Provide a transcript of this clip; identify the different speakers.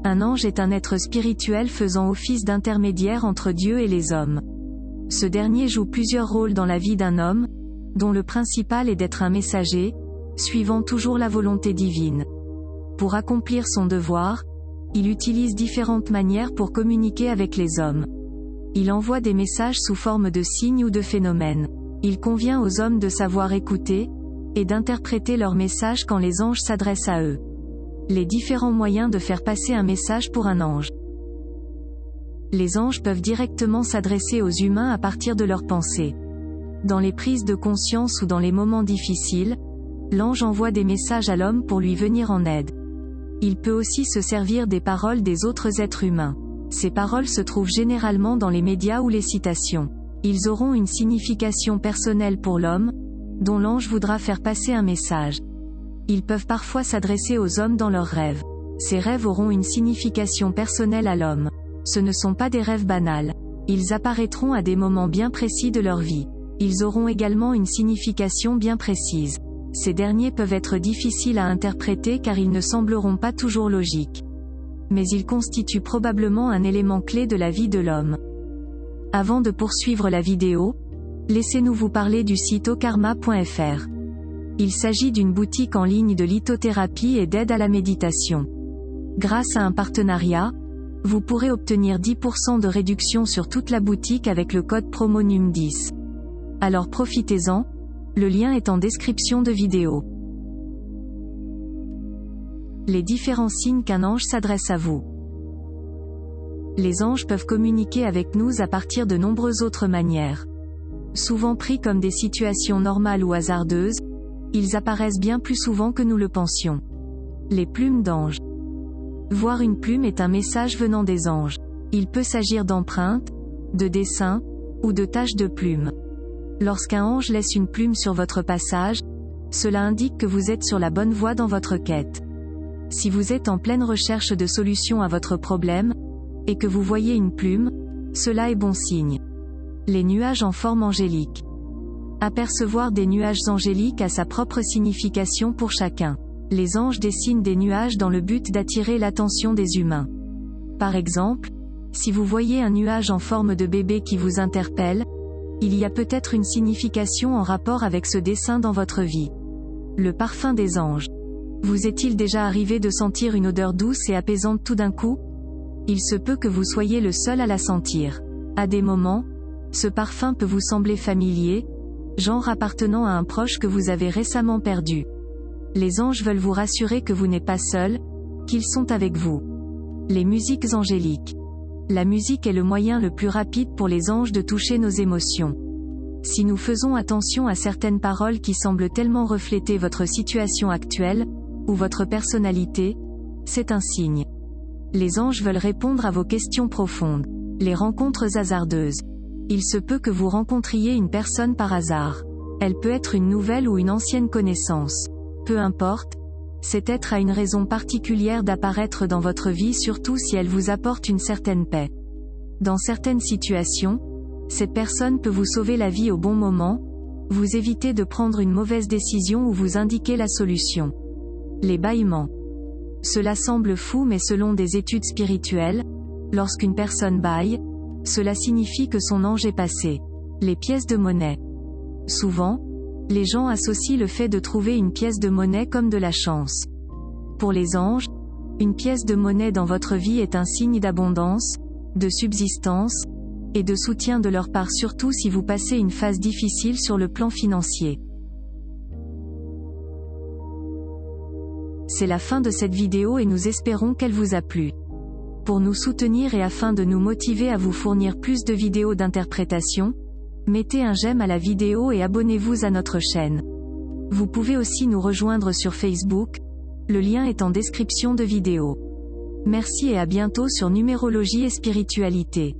Speaker 1: Un ange est un être spirituel faisant office d'intermédiaire entre Dieu et les hommes. Ce dernier joue plusieurs rôles dans la vie d'un homme, dont le principal est d'être un messager, suivant toujours la volonté divine. Pour accomplir son devoir, il utilise différentes manières pour communiquer avec les hommes. Il envoie des messages sous forme de signes ou de phénomènes. Il convient aux hommes de savoir écouter, et d'interpréter leurs messages quand les anges s'adressent à eux. Les différents moyens de faire passer un message pour un ange. Les anges peuvent directement s'adresser aux humains à partir de leurs pensées. Dans les prises de conscience ou dans les moments difficiles, l'ange envoie des messages à l'homme pour lui venir en aide. Il peut aussi se servir des paroles des autres êtres humains. Ces paroles se trouvent généralement dans les médias ou les citations. Ils auront une signification personnelle pour l'homme, dont l'ange voudra faire passer un message. Ils peuvent parfois s'adresser aux hommes dans leurs rêves. Ces rêves auront une signification personnelle à l'homme. Ce ne sont pas des rêves banals. Ils apparaîtront à des moments bien précis de leur vie. Ils auront également une signification bien précise. Ces derniers peuvent être difficiles à interpréter car ils ne sembleront pas toujours logiques. Mais ils constituent probablement un élément clé de la vie de l'homme. Avant de poursuivre la vidéo, laissez-nous vous parler du site okarma.fr. Il s'agit d'une boutique en ligne de lithothérapie et d'aide à la méditation. Grâce à un partenariat, vous pourrez obtenir 10% de réduction sur toute la boutique avec le code promo NUM10. Alors profitez-en, le lien est en description de vidéo. Les différents signes qu'un ange s'adresse à vous. Les anges peuvent communiquer avec nous à partir de nombreuses autres manières. Souvent pris comme des situations normales ou hasardeuses, ils apparaissent bien plus souvent que nous le pensions. Les plumes d'ange. Voir une plume est un message venant des anges. Il peut s'agir d'empreintes, de dessins, ou de taches de plumes. Lorsqu'un ange laisse une plume sur votre passage, cela indique que vous êtes sur la bonne voie dans votre quête. Si vous êtes en pleine recherche de solutions à votre problème, et que vous voyez une plume, cela est bon signe. Les nuages en forme angélique. Apercevoir des nuages angéliques a sa propre signification pour chacun. Les anges dessinent des nuages dans le but d'attirer l'attention des humains. Par exemple, si vous voyez un nuage en forme de bébé qui vous interpelle, il y a peut-être une signification en rapport avec ce dessin dans votre vie. Le parfum des anges. Vous est-il déjà arrivé de sentir une odeur douce et apaisante tout d'un coup? Il se peut que vous soyez le seul à la sentir. À des moments, ce parfum peut vous sembler familier, genre appartenant à un proche que vous avez récemment perdu. Les anges veulent vous rassurer que vous n'êtes pas seul, qu'ils sont avec vous. Les musiques angéliques. La musique est le moyen le plus rapide pour les anges de toucher nos émotions. Si nous faisons attention à certaines paroles qui semblent tellement refléter votre situation actuelle, ou votre personnalité, c'est un signe. Les anges veulent répondre à vos questions profondes. Les rencontres hasardeuses. Il se peut que vous rencontriez une personne par hasard. Elle peut être une nouvelle ou une ancienne connaissance. Peu importe, cet être a une raison particulière d'apparaître dans votre vie, surtout si elle vous apporte une certaine paix. Dans certaines situations, cette personne peut vous sauver la vie au bon moment, vous éviter de prendre une mauvaise décision ou vous indiquer la solution. Les bâillements. Cela semble fou mais selon des études spirituelles, lorsqu'une personne bâille, cela signifie que son ange est passé. Les pièces de monnaie. Souvent, les gens associent le fait de trouver une pièce de monnaie comme de la chance. Pour les anges, une pièce de monnaie dans votre vie est un signe d'abondance, de subsistance, et de soutien de leur part, surtout si vous passez une phase difficile sur le plan financier. C'est la fin de cette vidéo et nous espérons qu'elle vous a plu. Pour nous soutenir et afin de nous motiver à vous fournir plus de vidéos d'interprétation, mettez un j'aime à la vidéo et abonnez-vous à notre chaîne. Vous pouvez aussi nous rejoindre sur Facebook, le lien est en description de vidéo. Merci et à bientôt sur Numérologie et Spiritualité.